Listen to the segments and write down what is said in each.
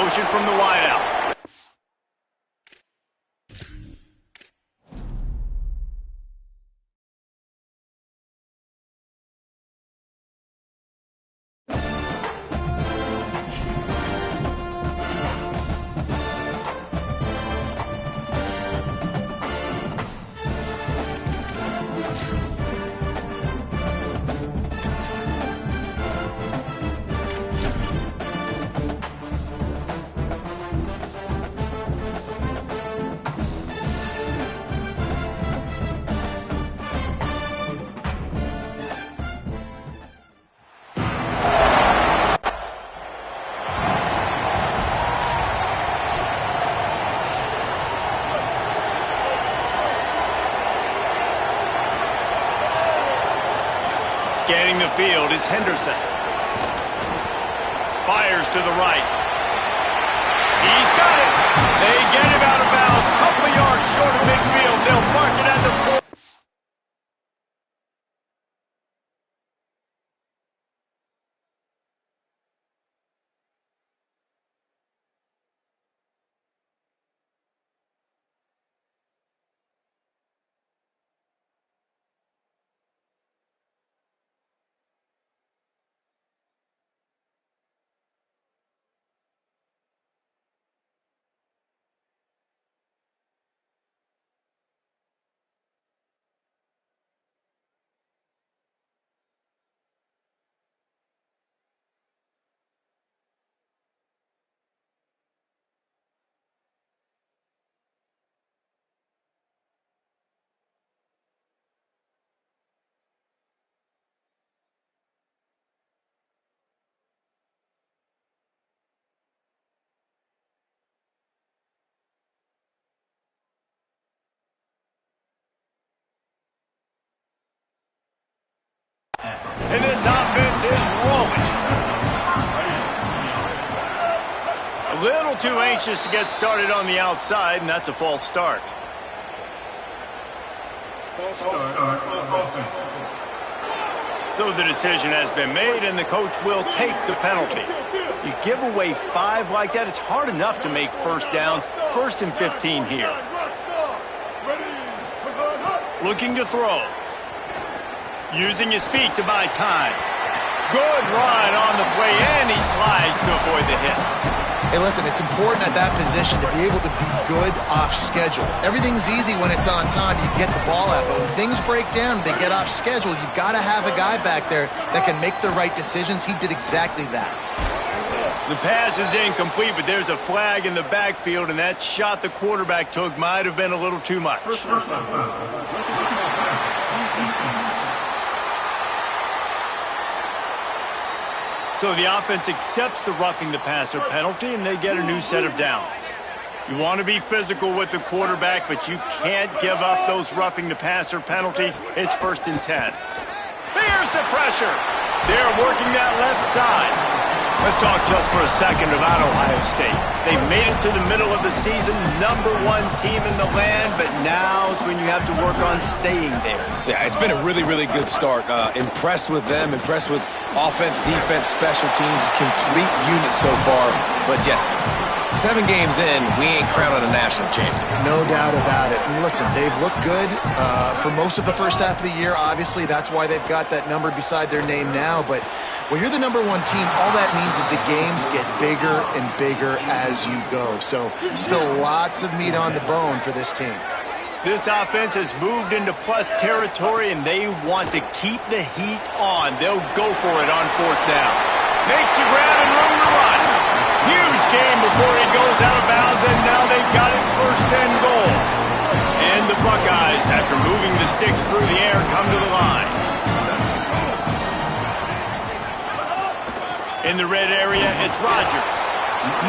motion from the wideout. Scanning the field is Henderson. Fires to the right. He's got it. They get him out of bounds. Couple of yards short of midfield. They'll mark it at the 4. And this offense is rolling. A little too anxious to get started on the outside, and that's a false start. So the decision has been made, and the coach will take the penalty. You give away 5 like that, it's hard enough to make first downs. 1st and 15 here. Looking to throw. Using his feet to buy time. Good run on the play, and he slides to avoid the hit. Hey, listen, it's important at that position to be able to be good off schedule. Everything's easy when it's on time. You get the ball out, but when things break down, they get off schedule. You've got to have a guy back there that can make the right decisions. He did exactly that. The pass is incomplete, but there's a flag in the backfield, and that shot the quarterback took might have been a little too much. So the offense accepts the roughing the passer penalty, and they get a new set of downs. You want to be physical with the quarterback, but you can't give up those roughing the passer penalties. It's 1st and 10. Here's the pressure. They're working that left side. Let's talk just for a second about Ohio State. They made it to the middle of the season, #1 team in the land, but now's when you have to work on staying there. Yeah, it's been a really, really good start. Impressed with them, impressed with offense, defense, special teams, complete unit so far. But Jesse, 7 games in, we ain't crowned a national champion. No doubt about it. And listen, they've looked good for most of the first half of the year. Obviously, that's why they've got that number beside their name now. But when you're the #1 team, all that means is the games get bigger and bigger as you go. So still lots of meat on the bone for this team. This offense has moved into plus territory, and they want to keep the heat on. They'll go for it on 4th down. Makes the grab and room to run. Huge game before he goes out of bounds, and now they've got it 1st and goal. And the Buckeyes, after moving the sticks through the air, come to the line. In the red area, it's Rodgers.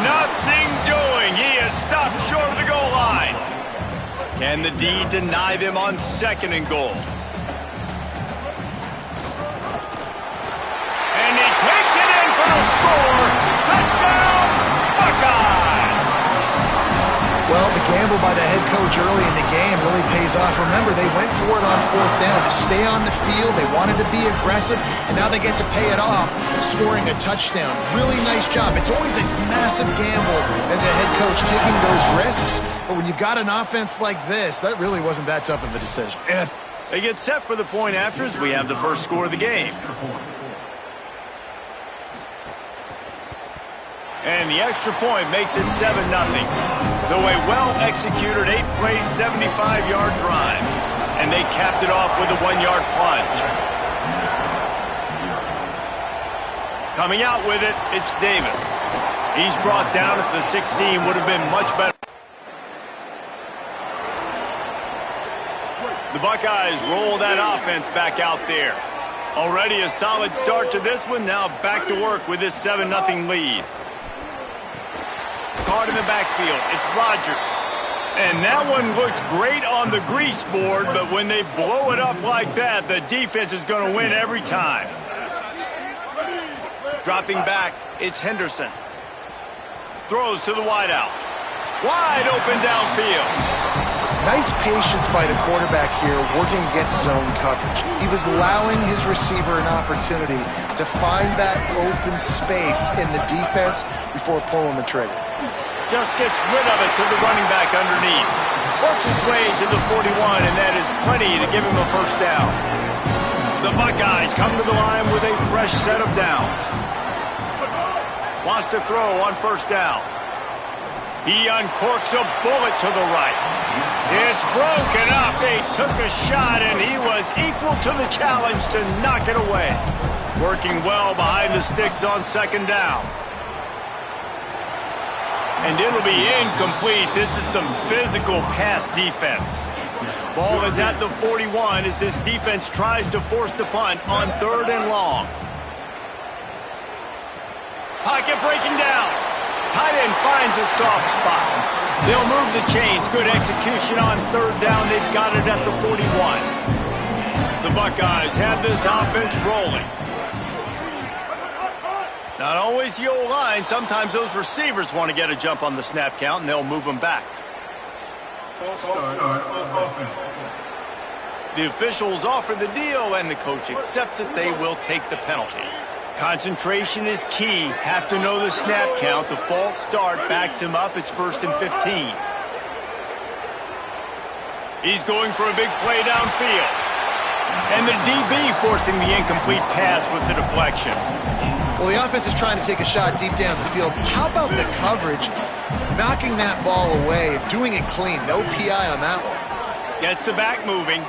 Nothing doing. He is stopped short of the goal line. Can the D deny them on 2nd and goal? And he takes it in for the score. Touchdown, Buckeye! Well, the gamble by the head coach early in the game really pays off. Remember, they went for it on 4th down to stay on the field. They wanted to be aggressive, and now they get to pay it off, scoring a touchdown. Really nice job. It's always a massive gamble as a head coach taking those risks, but when you've got an offense like this, that really wasn't that tough of a decision. They get set for the point after as we have the first score of the game. And the extra point makes it 7-0. So a well-executed 8-play, 75-yard drive. And they capped it off with a 1-yard plunge. Coming out with it, it's Davis. He's brought down at the 16, would have been much better. The Buckeyes roll that offense back out there. Already a solid start to this one. Now back to work with this 7-0 lead. Caught in the backfield. It's Rodgers. And that one looked great on the grease board, but when they blow it up like that, the defense is going to win every time. Dropping back, it's Henderson. Throws to the wideout. Wide open downfield. Nice patience by the quarterback here working against zone coverage. He was allowing his receiver an opportunity to find that open space in the defense before pulling the trigger. Just gets rid of it to the running back underneath. Works his way to the 41, and that is plenty to give him a first down. The Buckeyes come to the line with a fresh set of downs. Wants to throw on first down. He uncorks a bullet to the right. It's broken up. They took a shot, and he was equal to the challenge to knock it away. Working well behind the sticks on second down. And it'll be incomplete. This is some physical pass defense. Ball is at the 41 as this defense tries to force the punt on 3rd and long. Pocket breaking down. Tight end finds a soft spot. They'll move the chains. Good execution on 3rd down. They've got it at the 41. The Buckeyes have this offense rolling. Not always the O-line. Sometimes those receivers want to get a jump on the snap count, and they'll move them back. The officials offer the deal, and the coach accepts it. They will take the penalty. Concentration is key. Have to know the snap count. The false start backs him up. It's 1st and 15. He's going for a big play downfield. And the DB forcing the incomplete pass with the deflection. Well, the offense is trying to take a shot deep down the field. How about the coverage? Knocking that ball away, doing it clean. No PI on that one. Gets the back moving.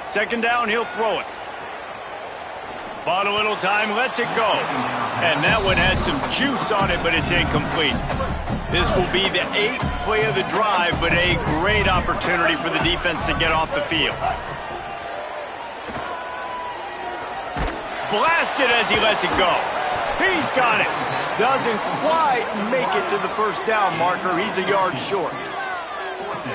2nd down, he'll throw it. Bought a little time, lets it go. And that one had some juice on it, but it's incomplete. This will be the 8th play of the drive, but a great opportunity for the defense to get off the field. Blasted as he lets it go. He's got it. Doesn't quite make it to the first down marker. He's a yard short.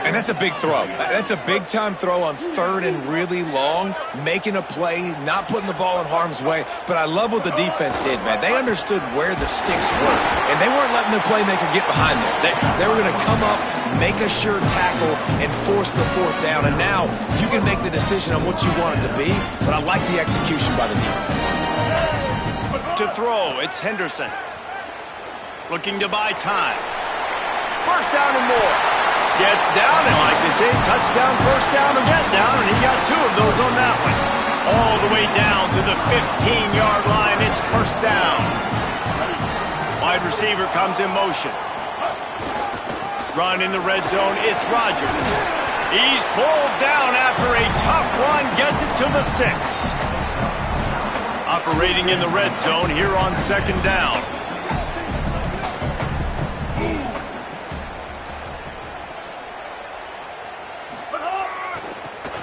And that's a big throw. That's a big-time throw on 3rd and really long, making a play, not putting the ball in harm's way. But I love what the defense did, man. They understood where the sticks were, and they weren't letting the playmaker get behind them. They were going to come up, make a sure tackle, and force the 4th down. And now you can make the decision on what you want it to be, but I like the execution by the defense. To throw, it's Henderson. Looking to buy time. First down and more. Gets down, and like they say, touchdown, first down, or get down, and he got 2 of those on that one. All the way down to the 15-yard line. It's first down. Wide receiver comes in motion. Run in the red zone. It's Rodgers. He's pulled down after a tough run. Gets it to the 6. Operating in the red zone here on 2nd down.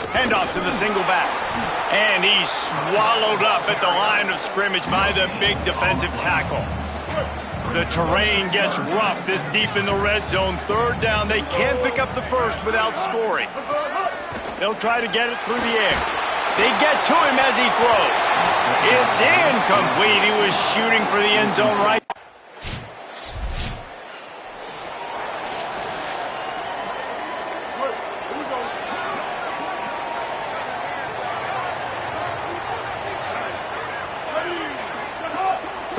Handoff to the single back. And he's swallowed up at the line of scrimmage by the big defensive tackle. The terrain gets rough this deep in the red zone. 3rd down. They can't pick up the first without scoring. They'll try to get it through the air. They get to him as he throws. It's incomplete. He was shooting for the end zone right.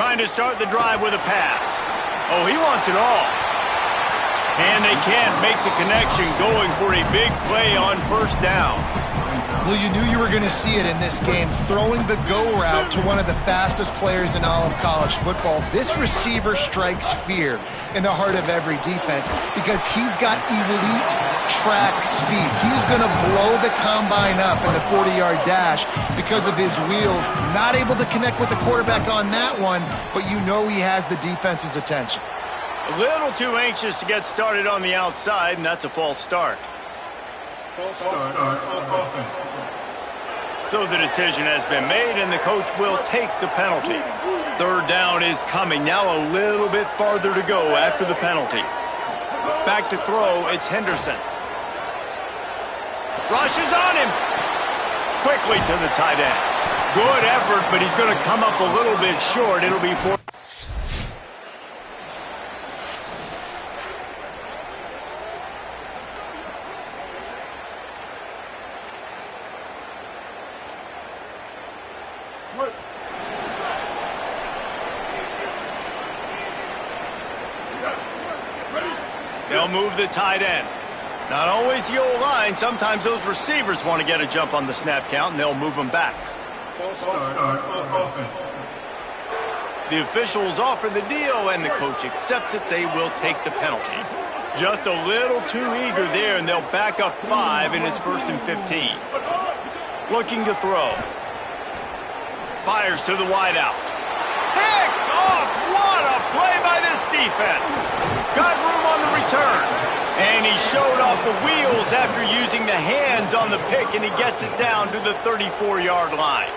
Trying to start the drive with a pass. Oh, he wants it all. And they can't make the connection, going for a big play on first down. Well, you knew you were going to see it in this game, throwing the go route to one of the fastest players in all of college football. This receiver strikes fear in the heart of every defense because he's got elite track speed. He's going to blow the combine up in the 40-yard dash because of his wheels. Not able to connect with the quarterback on that one, but you know he has the defense's attention. A little too anxious to get started on the outside, and that's a false start. So the decision has been made, and the coach will take the penalty. Third down is coming. Now a little bit farther to go after the penalty. Back to throw, it's Henderson. Rushes on him. Quickly to the tight end. Good effort, but he's going to come up a little bit short. It'll be fourth. They'll move the tight end. Not always the old line. Sometimes those receivers want to get a jump on the snap count, and they'll move them back. The officials offer the deal, and the coach accepts it. They will take the penalty. Just a little too eager there, and they'll back up 5, and it's 1st and 15. Looking to throw. Fires to the wideout. Picked off! What a play by this defense! Got room on the return. And he showed off the wheels after using the hands on the pick, and he gets it down to the 34-yard line.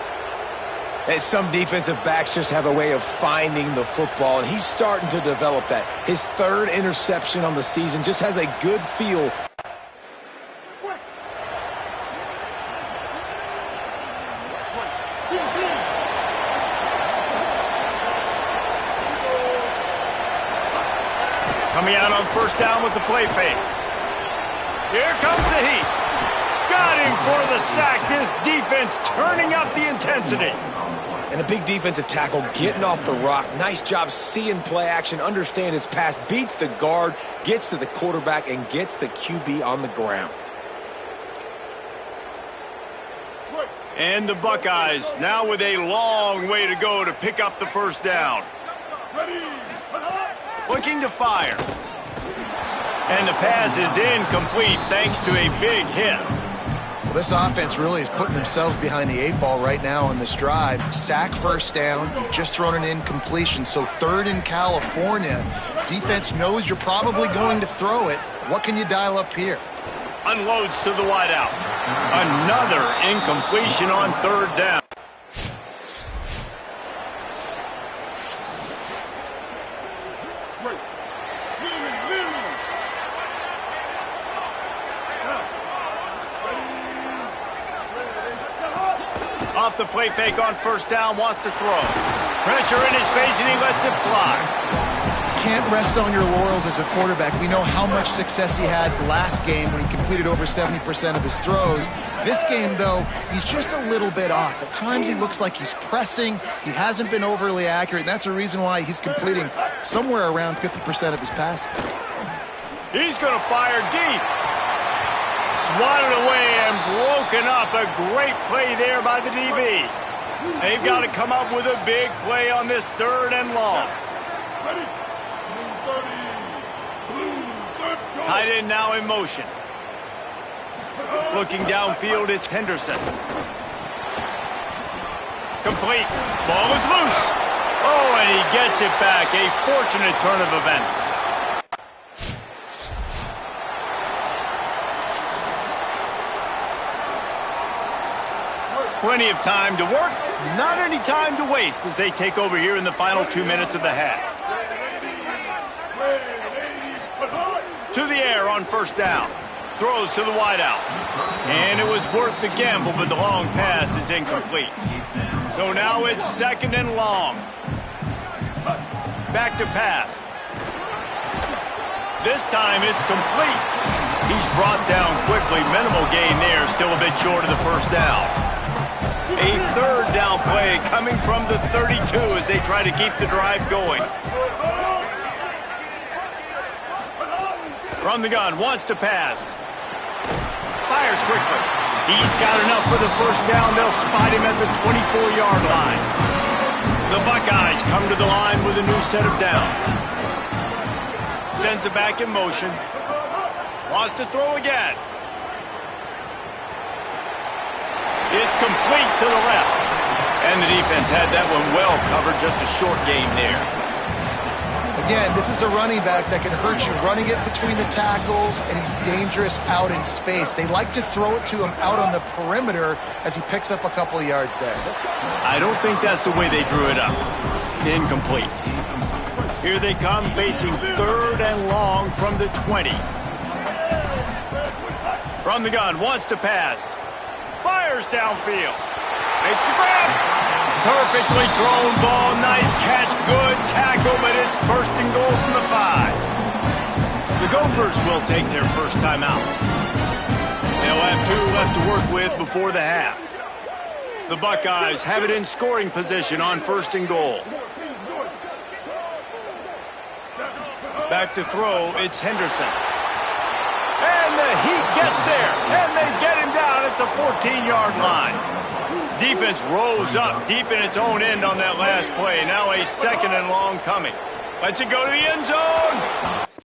And some defensive backs just have a way of finding the football, and he's starting to develop that. His 3rd interception on the season, just has a good feel. Coming out on first down with the play fake. Here comes the heat. Got him for the sack. This defense turning up the intensity. And a big defensive tackle getting off the rock. Nice job seeing play action, understand his pass, beats the guard, gets to the quarterback, and gets the QB on the ground. And the Buckeyes now with a long way to go to pick up the first down. Looking to fire. And the pass is incomplete thanks to a big hit. Well, this offense really is putting themselves behind the 8 ball right now on this drive. Sack first down. You've just thrown an incompletion, so 3rd in California. Defense knows you're probably going to throw it. What can you dial up here? Unloads to the wideout. Another incompletion on 3rd down. Off the play fake on first down, wants to throw. Pressure in his face, and he lets it fly. Can't rest on your laurels as a quarterback. We know how much success he had last game when he completed over 70% of his throws. This game, though, he's just a little bit off. At times he looks like he's pressing. He hasn't been overly accurate, and that's the reason why he's completing somewhere around 50% of his passes. He's going to fire deep. Swatted away and broken up. A great play there by the DB. They've got to come up with a big play on this 3rd and long. Tight end now in motion. Looking downfield, it's Henderson. Complete. Ball is loose. Oh, and he gets it back. A fortunate turn of events. Plenty of time to work, not any time to waste as they take over here in the final 2 minutes of the half. To the air on first down. Throws to the wideout. And it was worth the gamble, but the long pass is incomplete. So now it's 2nd and long. Back to pass. This time it's complete. He's brought down quickly. Minimal gain there, still a bit short of the first down. A third down play coming from the 32 as they try to keep the drive going. From the gun, wants to pass. Fires quickly. He's got enough for the first down. They'll spot him at the 24-yard line. The Buckeyes come to the line with a new set of downs. Sends it back in motion. Wants to throw again. It's complete to the left. And the defense had that one well covered. Just a short game there. Again, this is a running back that can hurt you running it between the tackles, and he's dangerous out in space. They like to throw it to him out on the perimeter as he picks up a couple of yards there. I don't think that's the way they drew it up. Incomplete. Here they come facing third and long from the 20. From the gun, wants to pass. Fires downfield. Makes the grab. Perfectly thrown ball. Nice catch. Good tackle, but it's first and goal from the 5. The Gophers will take their first time out. They'll have 2 left to work with before the half. The Buckeyes have it in scoring position on first and goal. Back to throw, it's Henderson. And the Heat gets there, and they get him down at the 14-yard line. Defense rose up deep in its own end on that last play. Now a second and long coming. Lets it go to the end zone.